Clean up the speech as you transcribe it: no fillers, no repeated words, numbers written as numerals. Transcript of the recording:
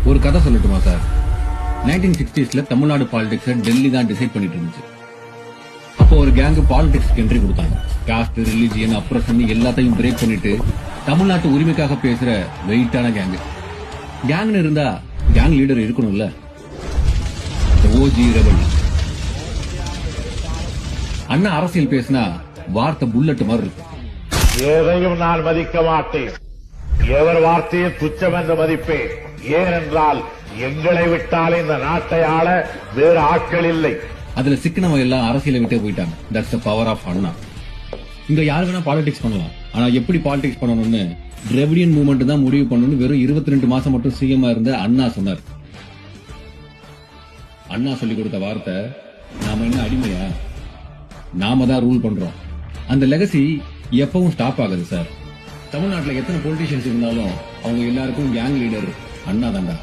ஒரு கதை சொல்லட்டுமா sir? 1960s Tamil Nadu politics Delhi தான் டிசைட் பண்ணிட்டு இருந்துச்சு. அப்போ ஒரு கேங் பாலிடிக்ஸ் என்ட்ரி கொடுத்தாங்க. காஸ்ட், ரிலிஜியன், அப்ரஷன் எல்லாத்தையும் பிரேக் பண்ணிட்டு தமிழ்நாட்டு உரிமைக்காக பேசுற வெயிட்டான கேங். கேங்னு இருந்தா கேங் லீடர் இருக்கணும்ல. ஓஜி ரெபல் அண்ணா அரசியல் பேசினா வார்த்தை புல்லட் மாதிரி இருக்கு. எதையும் நான் மதிக்க மாட்டேன். எவர் வார்த்தையும் துச்சம் என்று மதிப்பேன். ஏனென்றால் எங்களை விட்டால் இந்த நாட்டை ஆள வேறு ஆட்கள் இல்லை. அதுல சிக்கனவங்க எல்லாம் அரசியலை விட்டே போயிட்டாங்க. தட்ஸ் தி பவர் ஆஃப் அண்ணா. இங்க யாரு வேணா பாலிடிக்ஸ் பண்ணலாம். ஆனா எப்படி பாலிடிக்ஸ் பண்ணணும்னு திராவிடியன் மூவ்மெண்ட் தான் முடிவு பண்ணணும்னு வெறும் 22 மாசம் மட்டும் சிஎம் இருந்த அண்ணா சொன்னார். அண்ணா சொல்லி கொடுத்த வார்த்தை, நாம என்ன அடிமையா? நாம தான் ரூல் பண்றோம். அந்த லெகசி எப்பவும் ஸ்டாப் ஆகுது சார். தமிழ்நாட்டில் எத்தனை பொலிட்டிஷியன்ஸ் இருந்தாலும் அவங்க எல்லாருக்கும் கேங் லீடர் அண்ணா தான்டா.